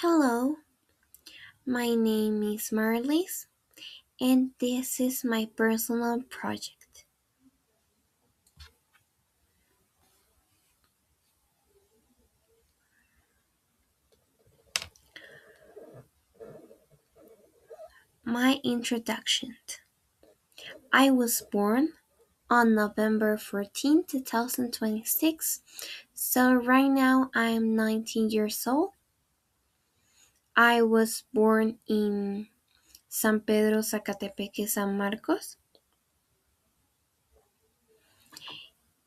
Hello, my name is Marlies, and this is my personal project. My introduction. I was born on November 14, 2026, so right now I'm 19 years old. I was born in San Pedro, Zacatepeque, San Marcos.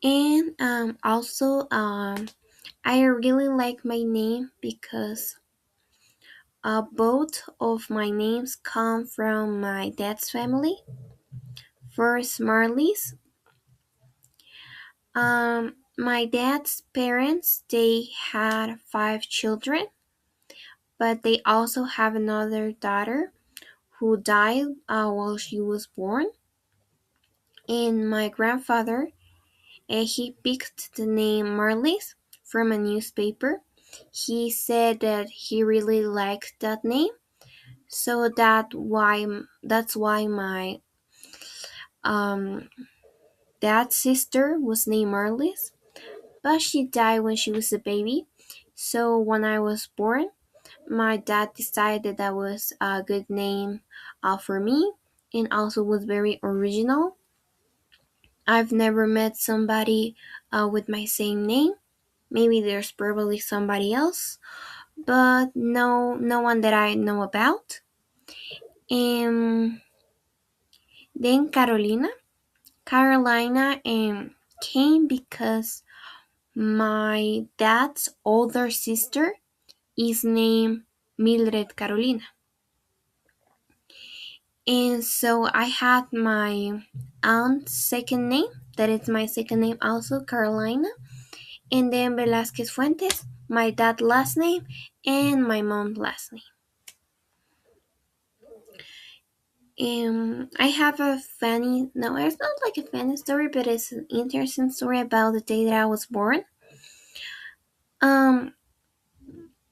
And I really like my name because both of my names come from my dad's family. First, Marlies. My dad's parents, they had five children, but they also have another daughter who died while she was born. And my grandfather, he picked the name Marlies from a newspaper. He said that he really liked that name, so that's why my um dad's sister was named Marlies, but she died when she was a baby. So when I was born, my dad decided that was a good name for me and also was very original. I've never met somebody with my same name. Maybe there's probably somebody else, but no one that I know about. And then Carolina came because my dad's older sister is named Mildred Carolina. And so I had my aunt's second name, that is my second name also, Carolina, and then Velasquez Fuentes, my dad's last name, and my mom's last name. I have a funny, no, it's not like a funny story, but it's an interesting story about the day that I was born. Um,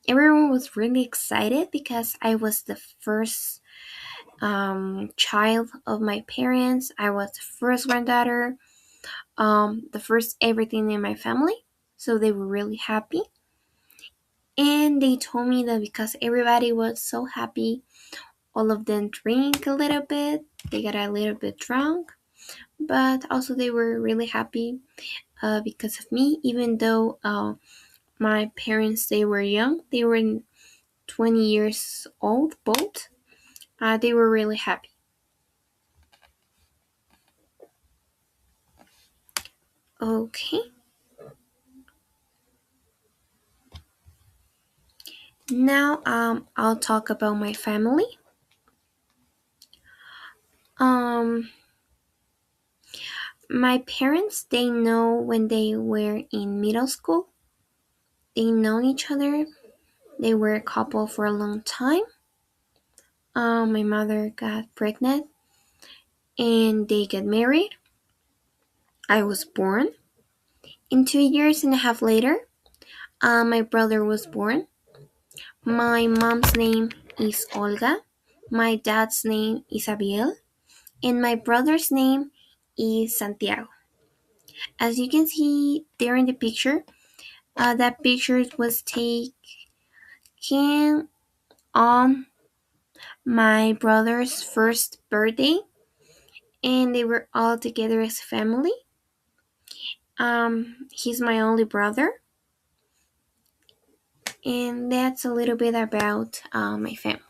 Everyone was really excited because I was the first child of my parents. I was the first granddaughter, the first everything in my family. So they were really happy. And they told me that because everybody was so happy, all of them drink a little bit. They got a little bit drunk, but also they were really happy because of me. Even though my parents they were young, they were 20 years old both. They were really happy. Okay. Now I'll talk about my family. Um my parents they know when they were in middle school. They know each other. They were a couple for a long time. My mother got pregnant and they got married. I was born. And 2 years and a half later, my brother was born. My mom's name is Olga. My dad's name is Abiel. And my brother's name is Santiago. As you can see there in the picture, that picture was taken on my brother's first birthday, and they were all together as a family. He's my only brother, and that's a little bit about my family.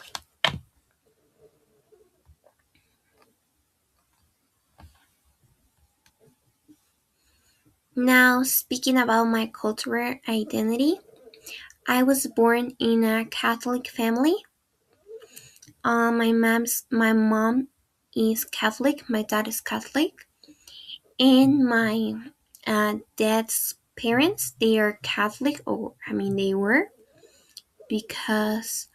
Now, speaking about my cultural identity, I was born in a Catholic family. My mom is Catholic, my dad is Catholic, and my dad's parents they are Catholic, or I mean they were because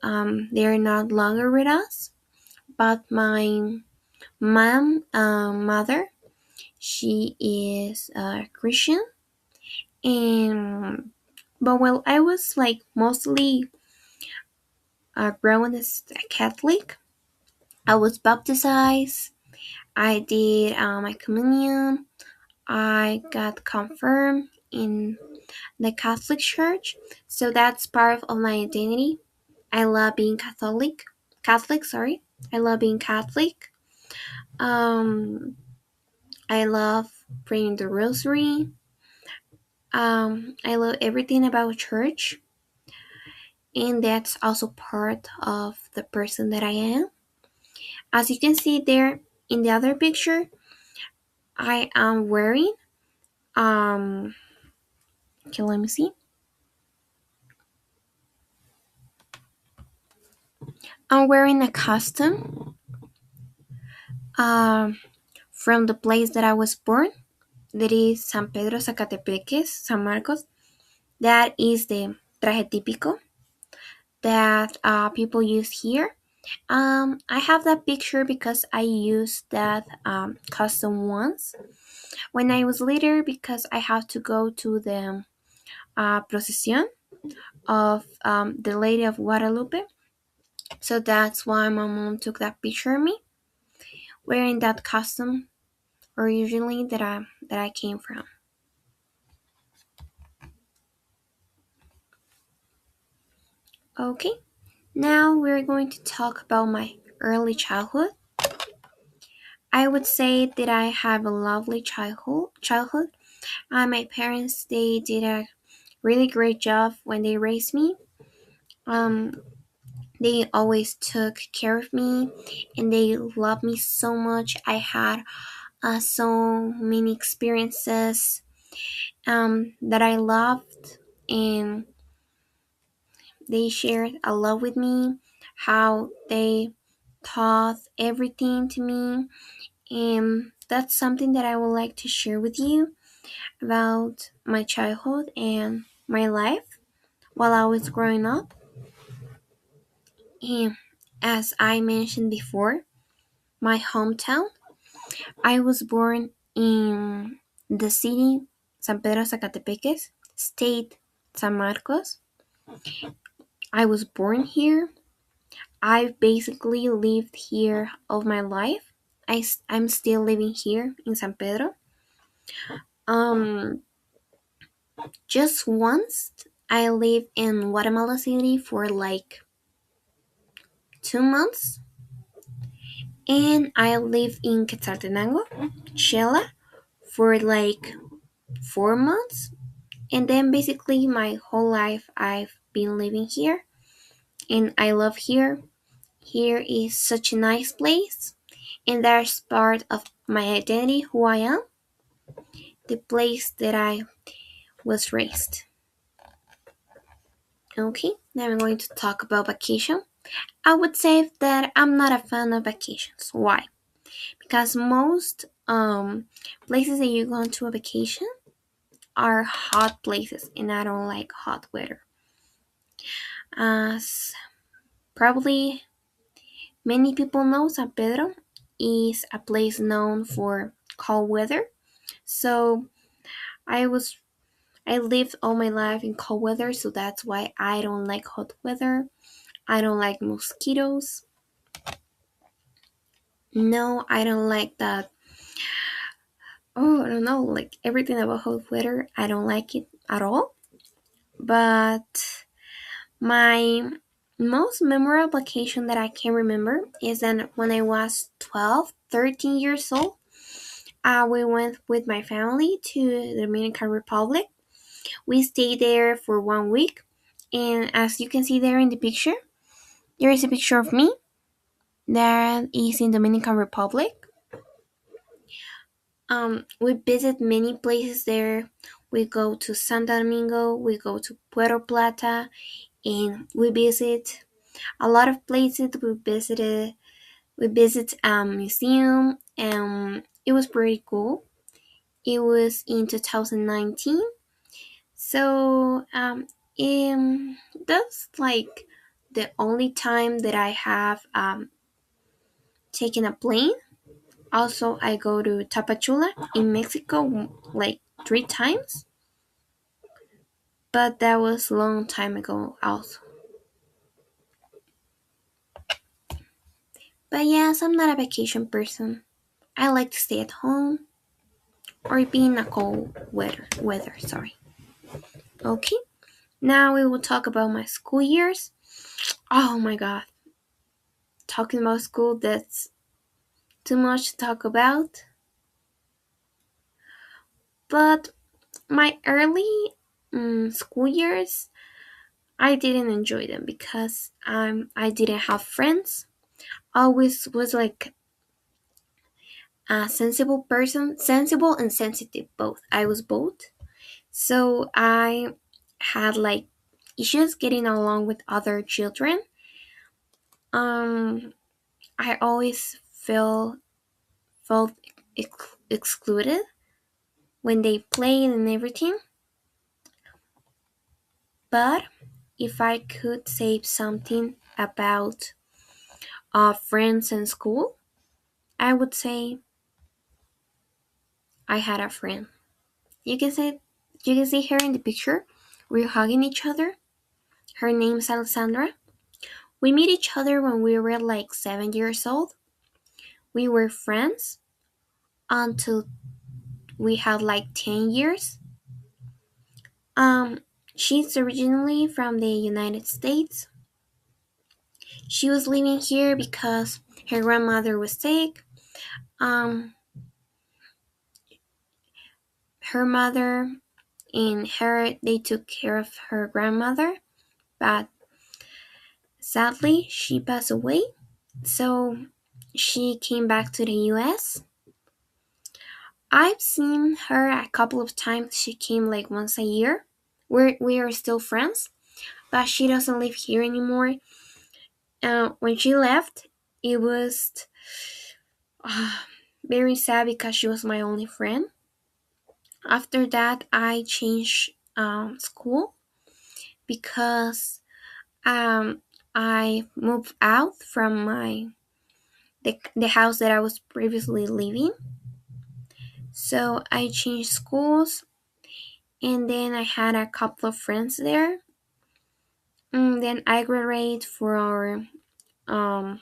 they're not longer with us. But my mother, she is a Christian, and but well, I was like mostly grown as a Catholic. I was baptized. I did my communion. I got confirmed in the Catholic Church, so that's part of my identity. I love being Catholic. Catholic, sorry. I love being Catholic. Um, I love praying the Rosary. I love everything about church, and that's also part of the person that I am. As you can see there in the other picture, I am wearing um. Okay, let me see. I'm wearing a costume um from the place that I was born. That is San Pedro Zacatepeques, San Marcos. That is the traje típico that people use here. I have that picture because I used that costume once when I was little because I have to go to the Presentación of the Lady of Guadalupe. So that's why my mom took that picture of me wearing that costume originally that I came from. Okay, now we're going to talk about my early childhood. I would say that I have a lovely childhood. My parents they did a really great job when they raised me. Um, they always took care of me, and they loved me so much. I had so many experiences that I loved, and they shared a lot with me. How they taught everything to me, and that's something that I would like to share with you about my childhood and my life while I was growing up. And as I mentioned before, my hometown, I was born in the city San Pedro Zacatepeques, state San Marcos. I was born here. I've basically lived here all my life. I'm still living here in San Pedro. Um, just once I lived in Guatemala City for like 2 months, and I lived in Quetzaltenango, Shela, for like 4 months. And then basically my whole life I've been living here, and I love here. Here is such a nice place, and that's part of my identity, who I am, the place that I was raised. Okay, now I'm going to talk about vacation. I would say that I'm not a fan of vacations. Why? Because most places that you go on to a vacation are hot places, and I don't like hot weather. As probably many people know, San Pedro is a place known for cold weather. So I was I lived all my life in cold weather, so that's why I don't like hot weather. I don't like mosquitoes. No, I don't like that. Oh, I don't know, like everything about hot weather, I don't like it at all. But my most memorable vacation that I can remember is that when I was 12, 13 years old, we went with my family to the Dominican Republic. We stayed there for 1 week, and as you can see there in the picture, there is a picture of me that is in Dominican Republic. We visit many places there. We go to Santo Domingo, we go to Puerto Plata, and we visit a lot of places. We visit a museum, and it was pretty cool. It was in 2019, so that's like the only time that I have taken a plane. Also, I go to Tapachula in Mexico like 3 times, but that was a long time ago also. But yes, I'm not a vacation person. I like to stay at home or be in a cold weather, sorry. Okay. Now we will talk about my school years. Oh my god. Talking about school, that's too much to talk about. But my early school years, I didn't enjoy them because I didn't have friends. Always was like a sensible person, sensible and sensitive both. I was both. So I had like issues getting along with other children. Um, I always felt excluded when they played and everything. But if I could say something about friends in school, I would say I had a friend. You can say you can see her in the picture. We're hugging each other. Her name's Alessandra. We met each other when we were like 7 years old. We were friends until we had like 10 years. Um, she's originally from the United States. She was living here because her grandmother was sick. Um, her mother and her they took care of her grandmother, but sadly she passed away. So she came back to the US. I've seen her a couple of times. She came like once a year. We are still friends, but she doesn't live here anymore. When she left, it was uh, very sad because she was my only friend. After that, I changed school because um, I moved out from the house that I was previously living. So I changed schools, and then I had a couple of friends there. And then I graduated um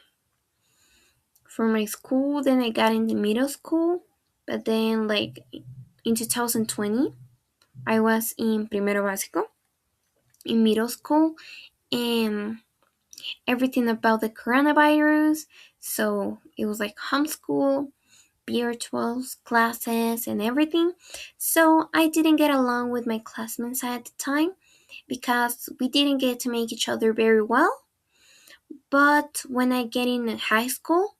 for my school. Then I got into middle school, but then like in 2020, I was in primero básico in middle school, and everything about the coronavirus. So it was like homeschool, virtual classes, and everything. So I didn't get along with my classmates at the time because we didn't get to make each other very well. But when I get in high school,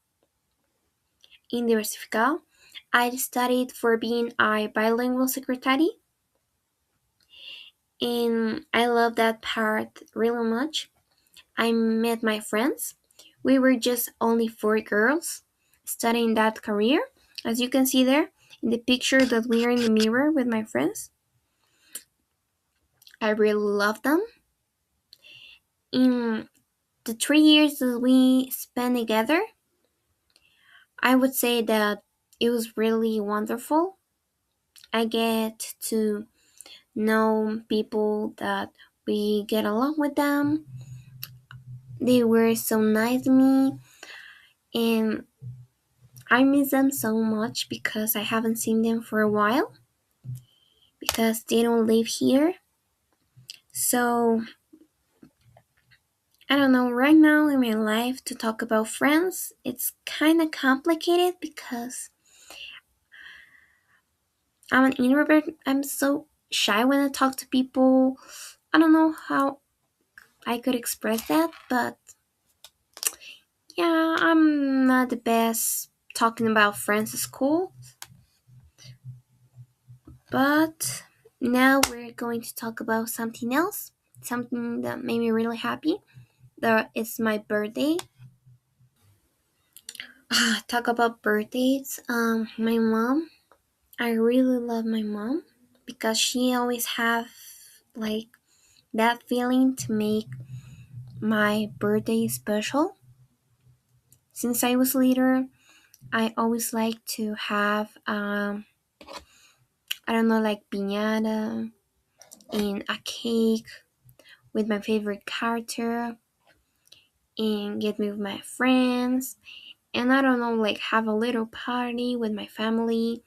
in Diversificado, I studied for being a bilingual secretary, and I love that part really much. I met my friends. We were just only four girls studying that career. As you can see there in the picture that we are in the mirror with my friends, I really love them. In the 3 years that we spent together, I would say that it was really wonderful. I get to know people that we get along with them. They were so nice to me, and I miss them so much because I haven't seen them for a while because they don't live here. So, I don't know, right now in my life to talk about friends, it's kind of complicated because I'm an introvert. I'm so shy when I talk to people. I don't know how I could express that, but yeah, I'm not the best talking about friends at school. But now we're going to talk about something else, something that made me really happy. That it's my birthday. Talk about birthdays. My mom. I really love my mom because she always have like that feeling to make my birthday special. Since I was little, I always like to have I don't know, like piñata and a cake with my favorite character and get me with my friends and I don't know, like have a little party with my family.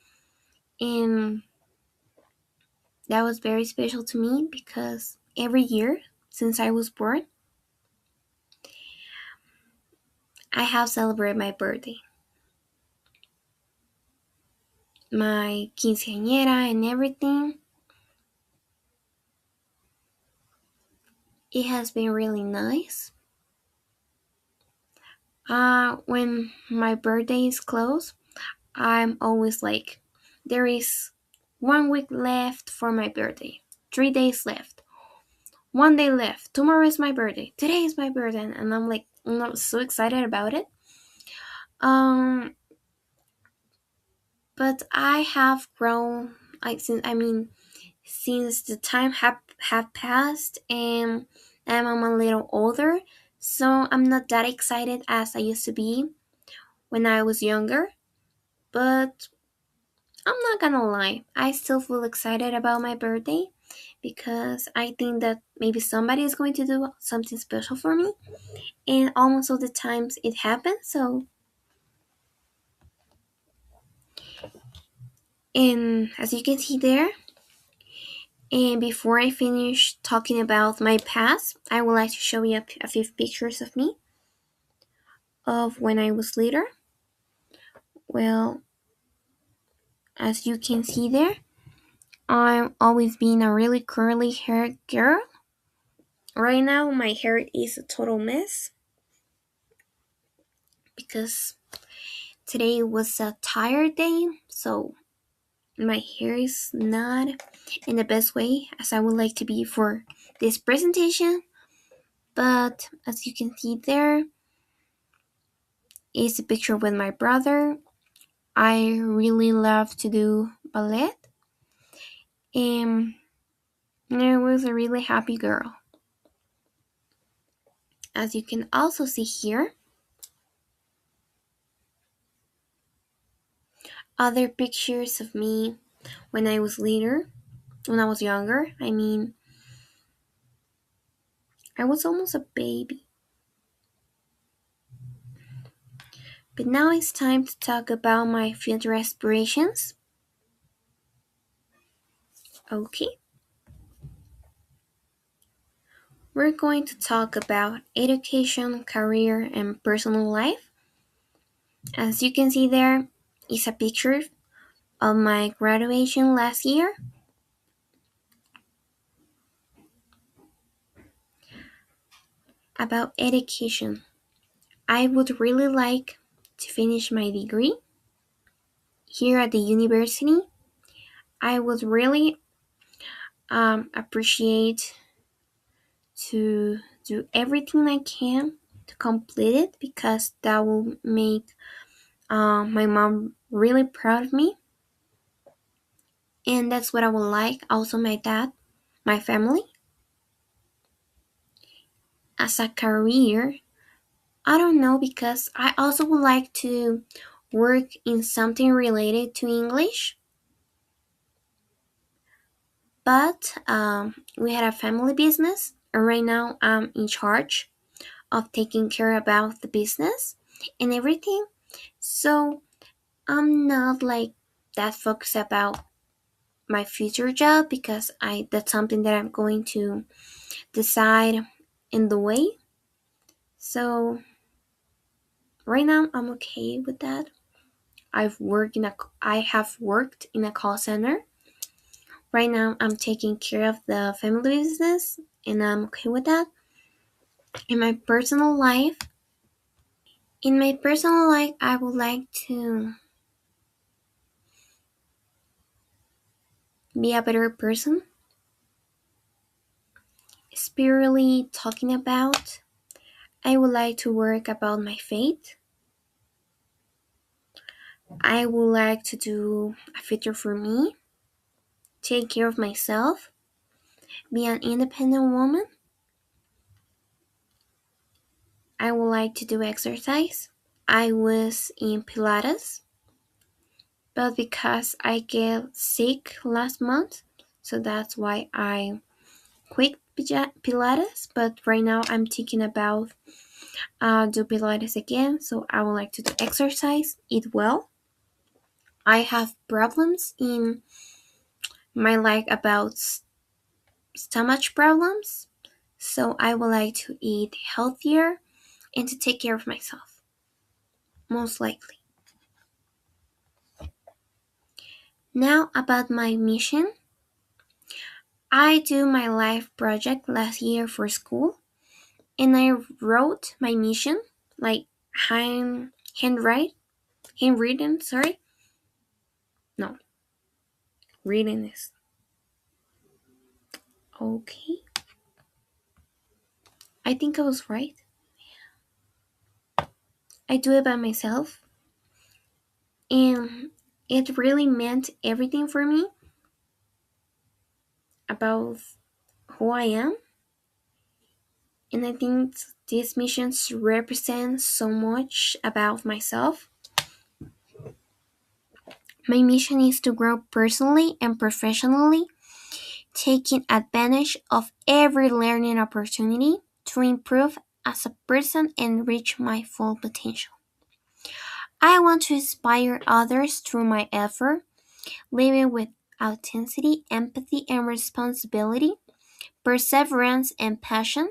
And that was very special to me because every year since I was born, I have celebrated my birthday, my quinceañera, and everything. It has been really nice. When my birthday is close, I'm always like, there is 1 week left for my birthday, 3 days left, 1 day left. Tomorrow is my birthday. Today is my birthday, and I'm like, I'm not so excited about it. Um, but I have grown. Since the time have passed, and I'm a little older, so I'm not that excited as I used to be when I was younger. But I'm not gonna lie, I still feel excited about my birthday because I think that maybe somebody is going to do something special for me, and almost all the times it happens. So, and as you can see there, and before I finish talking about my past, I would like to show you a few pictures of me of when I was little. Well, as you can see there, I'm always been a really curly haired girl. Right now, my hair is a total mess because today was a tired day, so my hair is not in the best way as I would like to be for this presentation. But as you can see there is a picture with my brother. I really love to do ballet, and I was a really happy girl. As you can also see here, other pictures of me when I was little, when I was younger. I was almost a baby. But now it's time to talk about my future aspirations. Okay, we're going to talk about education, career, and personal life. As you can see there is a picture of my graduation last year. About education, I would really like to finish my degree here at the university. I would really appreciate to do everything I can to complete it because that will make my mom really proud of me. And that's what I would like. Also, my dad, my family. As a career, I don't know because I also would like to work in something related to English. But we had a family business, and right now I'm in charge of taking care about the business and everything. So I'm not like that focused about my future job because I that's something that I'm going to decide in the way. So right now I'm okay with that. I have worked in a call center. Right now I'm taking care of the family business and I'm okay with that. In my personal life, I would like to be a better person. Spiritually talking about, I would like to work about my faith. I would like to do a future for me, take care of myself, be an independent woman. I would like to do exercise. I was in Pilates, but because I get sick last month, so that's why I quit Pilates. But right now I'm thinking about do Pilates again. So I would like to do exercise, eat well. I have problems in my life about stomach problems. So I would like to eat healthier and to take care of myself, most likely. Now about my mission. I do my life project last year for school and I wrote my mission like handwritten, sorry. No, reading is okay. I think I was right. I do it by myself and it really meant everything for me about who I am. And I think these missions represent so much about myself. My mission is to grow personally and professionally, taking advantage of every learning opportunity to improve as a person and reach my full potential. I want to inspire others through my effort, living with authenticity, empathy, and responsibility, perseverance, and passion,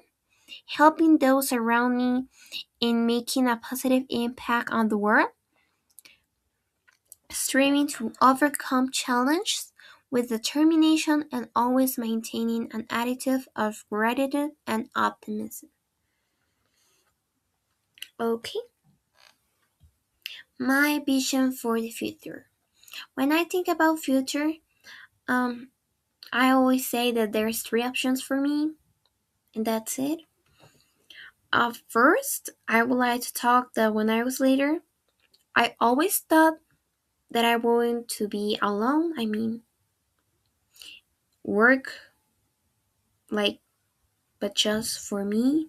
helping those around me in making a positive impact on the world, striving to overcome challenges with determination and always maintaining an attitude of gratitude and optimism. Okay, my vision for the future. When I think about future, um, I always say that there's three options for me, and that's it. First, I would like to talk that when I was later, I always thought that I wanted to be alone. I mean, work like, but just for me,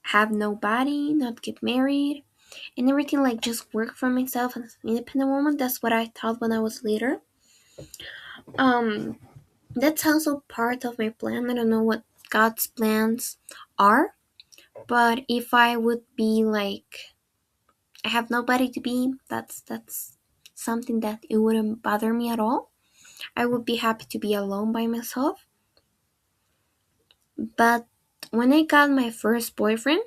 have nobody, not get married, and everything like just work for myself as an independent woman. That's what I thought when I was later. Um, that's also part of my plan. I don't know what God's plans are, but if I would be like, I have nobody to be, that's something that it wouldn't bother me at all. I would be happy to be alone by myself. But when I got my first boyfriend,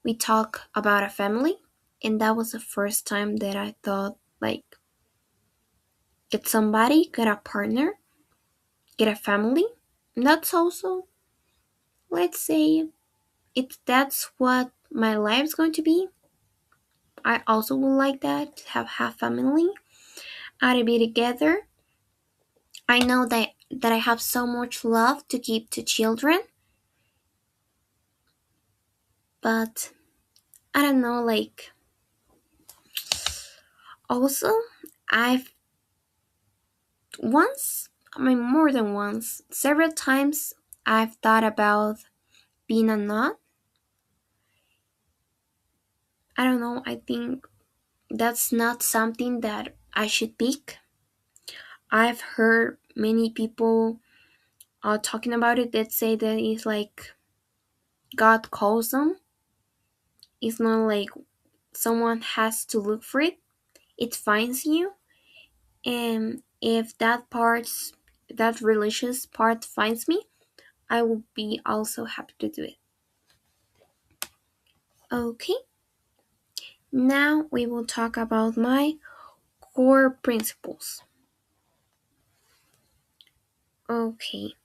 we talked about a family, and that was the first time that I thought like get somebody, get a partner, get a family. And that's also, let's say, if that's what my life is going to be, I also would like that to have family, to be together. I know that I have so much love to give to children, but I don't know, like also I've once, I mean more than once, several times I've thought about being a nun. I don't know, I think that's not something that I should pick. I've heard many people talking about it that say that it's like God calls them. It's not like someone has to look for it. It finds you. And if that religious part finds me, I will be also happy to do it. Okay, now we will talk about my core principles. Okay,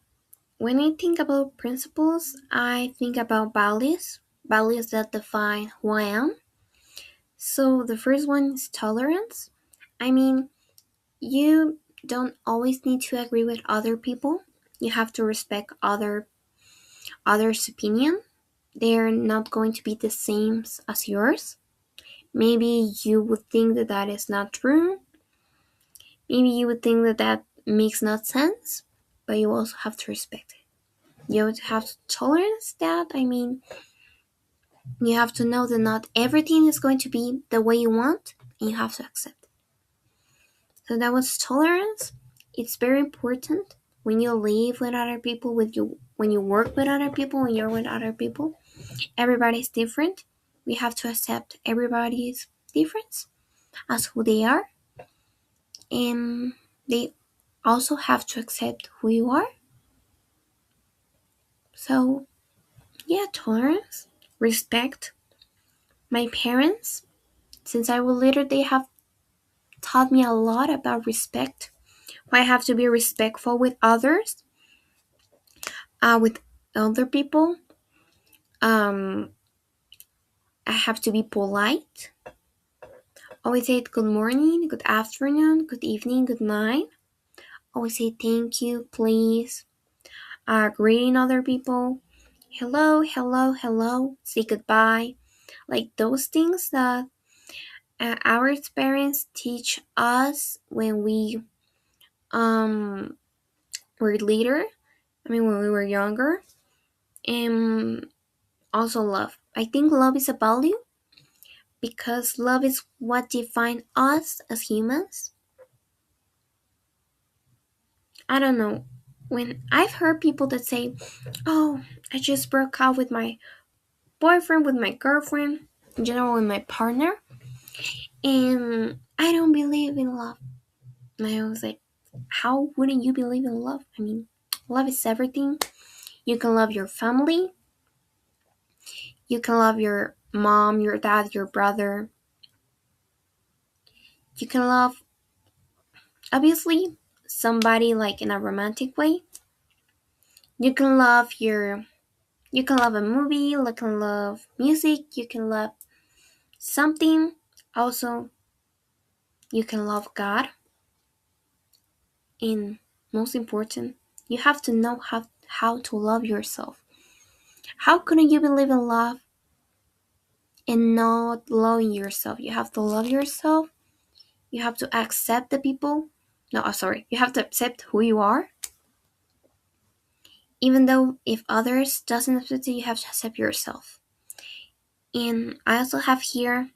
when I think about principles, I think about values that define who I am. So the first one is tolerance. I mean, you don't always need to agree with other people. You have to respect others' opinion. They're not going to be the same as yours. Maybe you would think that that is not true. Maybe you would think that that makes not sense, but you also have to respect it. You have to tolerance that. I mean, you have to know that not everything is going to be the way you want, and you have to accept it. So that was tolerance. It's very important when you live with other people, when you work with other people, when you're with other people. Everybody's different. We have to accept everybody's difference as who they are, and they also have to accept who you are. So, yeah, tolerance, respect. My parents, since I was little, they have taught me a lot about respect. Why I have to be respectful with others, with other people. Um, I have to be polite. Always say good morning, good afternoon, good evening, good night. Always say thank you, please. Greeting other people. Hello, hello, hello. Say goodbye. Like those things that our parents teach us when we um were later. I mean, when we were younger. And also love. I think love is a value because love is what defines us as humans. I don't know. When I've heard people that say, "Oh, I just broke up with my boyfriend, with my girlfriend, in general with my partner, and I don't believe in love." And I was like, "How wouldn't you believe in love? I mean, love is everything. You can love your family, you can love your mom, your dad, your brother. You can love, obviously, somebody like in a romantic way. You can love you can love a movie, you can love music, you can love something. Also, you can love God. And most important, you have to know how to love yourself. How couldn't you believe in love and not loving yourself? You have to love yourself. You have to accept the people. No, sorry. You have to accept who you are. Even though if others doesn't accept you, you have to accept yourself. And I also have here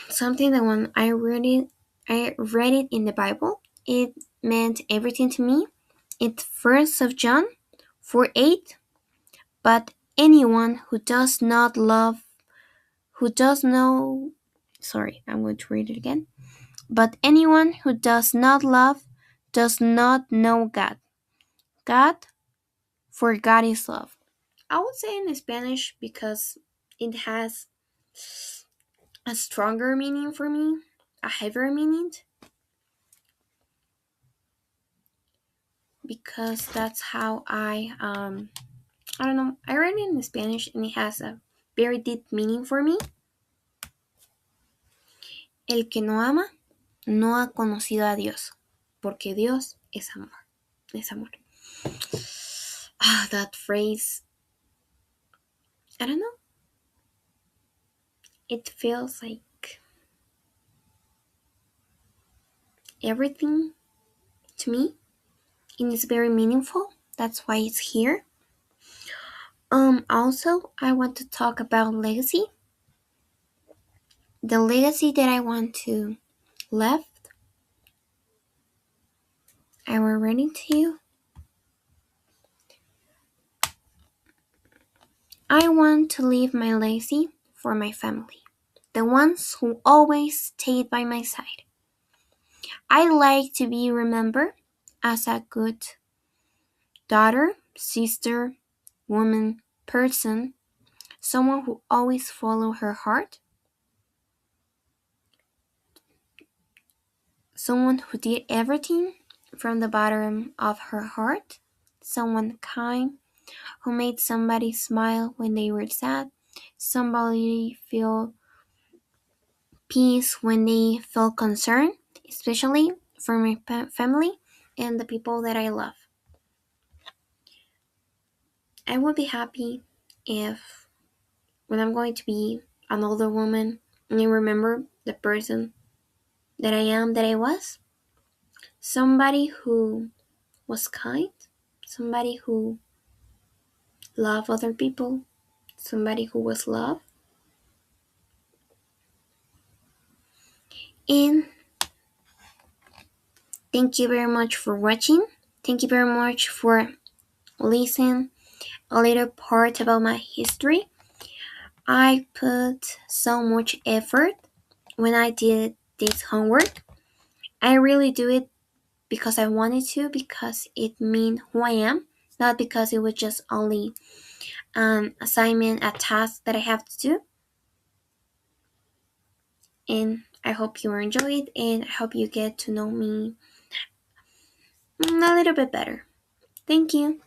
something that when I read it in the Bible, it meant everything to me. It's First of John 4:8. But anyone who does not love, who does know, sorry, I'm going to read it again. But anyone who does not love does not know God. God, for God is love. I would say in Spanish because it has a stronger meaning for me, a heavier meaning, because that's how I don't know, I read it in Spanish and it has a very deep meaning for me. El que no ama no ha conocido a Dios, porque Dios es amor. Es amor. That phrase, I don't know. It feels like everything to me, and it's very meaningful. That's why it's here. Also, I want to talk about legacy. The legacy that I want to leave, I will read it to you. I want to leave my legacy for my family, the ones who always stayed by my side. I like to be remembered as a good daughter, sister, woman, person, someone who always followed her heart, someone who did everything from the bottom of her heart, someone kind, who made somebody smile when they were sad, somebody feel peace when they felt concerned, especially for my family and the people that I love. I would be happy if when I'm going to be an older woman and I remember the person that I am, that I was, somebody who was kind, somebody who loved other people, somebody who was loved. And thank you very much for watching. Thank you very much for listening a little part about my history. I put so much effort when I did this homework. I really do it because I wanted to, because it means who I am, not because it was just only an assignment, a task that I have to do. And I hope you enjoy it, and I hope you get to know me a little bit better. Thank you.